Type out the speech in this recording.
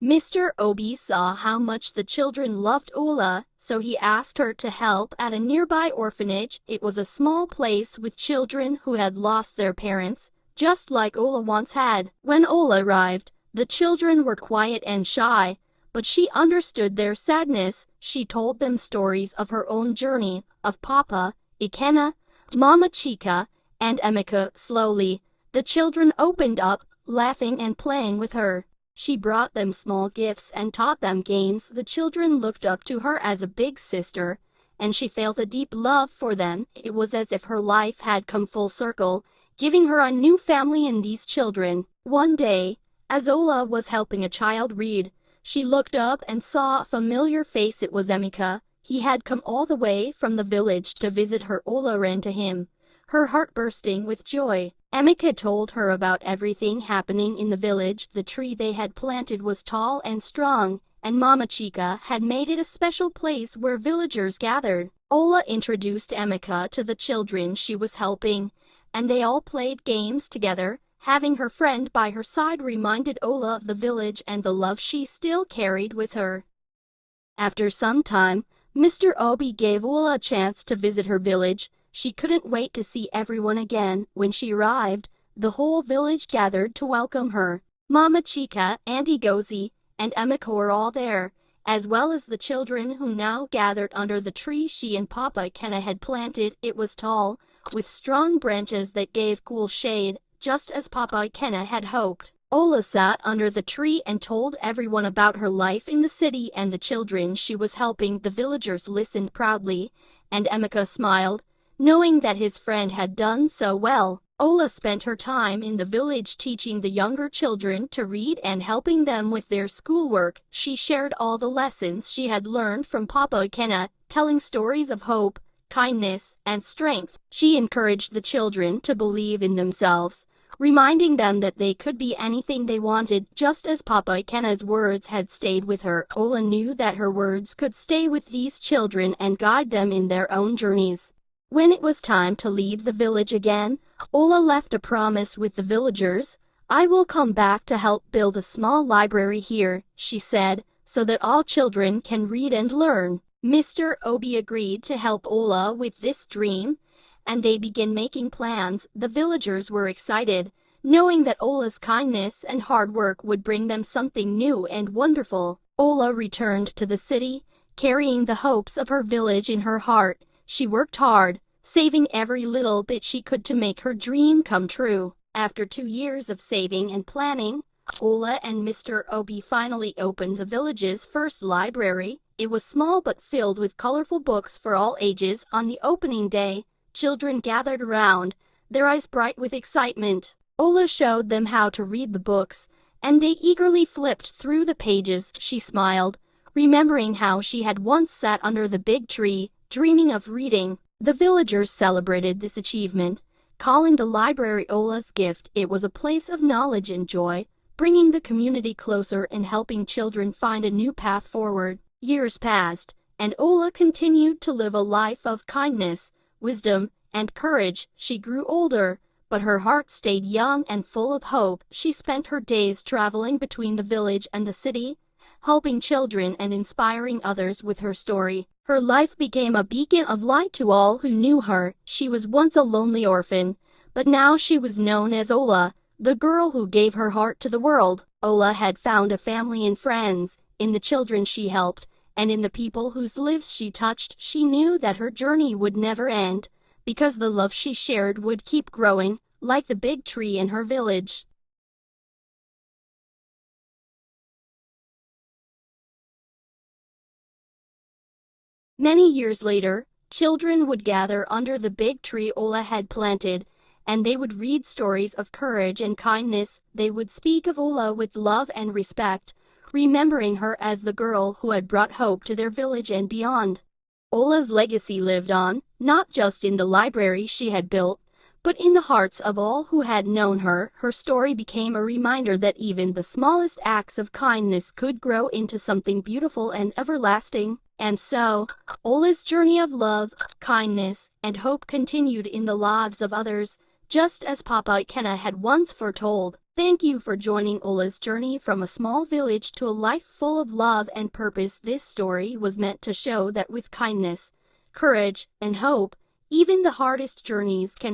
Mr. Obi saw how much the children loved Ola, so he asked her to help at a nearby orphanage. It was a small place with children who had lost their parents, just like Ola once had. When Ola arrived, the children were quiet and shy, but she understood their sadness. She told them stories of her own journey, of Papa, Ikenna, Mama Chica, and Emeka. Slowly, the children opened up, laughing and playing with her. She brought them small gifts and taught them games. The children looked up to her as a big sister, and she felt a deep love for them. It was as if her life had come full circle, giving her a new family in these children. One day, as Ola was helping a child read, she looked up and saw a familiar face. It was Emeka. He had come all the way from the village to visit her. Ola ran to him, her heart bursting with joy. Emeka told her about everything happening in the village. The tree they had planted was tall and strong, and Mama Chica had made it a special place where villagers gathered. Ola introduced Emeka to the children she was helping, and they all played games together. Having her friend by her side reminded Ola of the village and the love she still carried with her. After some time, Mr. Obi gave Ola a chance to visit her village. She couldn't wait to see everyone again. When she arrived, the whole village gathered to welcome her. Mama Chica, Auntie Gozi, and Emeka were all there, as well as the children who now gathered under the tree she and Papa Ikenna had planted. It was tall, with strong branches that gave cool shade, just as Papa Ikenna had hoped. Ola sat under the tree and told everyone about her life in the city and the children she was helping. The villagers listened proudly, and Emeka smiled, knowing that his friend had done so well. Ola spent her time in the village teaching the younger children to read and helping them with their schoolwork. She shared all the lessons she had learned from Papa Ikenna, telling stories of hope, kindness, and strength. She encouraged the children to believe in themselves, reminding them that they could be anything they wanted. Just as Papa Ikenna's words had stayed with her, Ola knew that her words could stay with these children and guide them in their own journeys. When it was time to leave the village again, Ola left a promise with the villagers. "I will come back to help build a small library here," she said, "so that all children can read and learn." Mr. Obi agreed to help Ola with this dream, and they began making plans. The villagers were excited, knowing that Ola's kindness and hard work would bring them something new and wonderful. Ola returned to the city, carrying the hopes of her village in her heart. She worked hard, saving every little bit she could to make her dream come true. After 2 years of saving and planning, Ola and Mr. Obi finally opened the village's first library. It was small but filled with colorful books for all ages. On the opening day, children gathered around, their eyes bright with excitement. Ola showed them how to read the books, and they eagerly flipped through the pages. She smiled, remembering how she had once sat under the big tree, dreaming of reading. The villagers celebrated this achievement, calling the library Ola's gift. It was a place of knowledge and joy, bringing the community closer and helping children find a new path forward. Years passed, and Ola continued to live a life of kindness, wisdom, and courage. She grew older, but her heart stayed young and full of hope. She spent her days traveling between the village and the city, helping children and inspiring others with her story. Her life became a beacon of light to all who knew her. She was once a lonely orphan, but now she was known as Ola, the girl who gave her heart to the world. Ola had found a family and friends, in the children she helped, and in the people whose lives she touched. She knew that her journey would never end, because the love she shared would keep growing, like the big tree in her village. Many years later, children would gather under the big tree Ola had planted, and they would read stories of courage and kindness. They would speak of Ola with love and respect, remembering her as the girl who had brought hope to their village and beyond. Ola's legacy lived on, not just in the library she had built, but in the hearts of all who had known her. Her story became a reminder that even the smallest acts of kindness could grow into something beautiful and everlasting. And so, Ola's journey of love, kindness, and hope continued in the lives of others, just as Papa Kenna had once foretold. Thank you for joining Ola's journey from a small village to a life full of love and purpose. This story was meant to show that with kindness, courage, and hope, even the hardest journeys can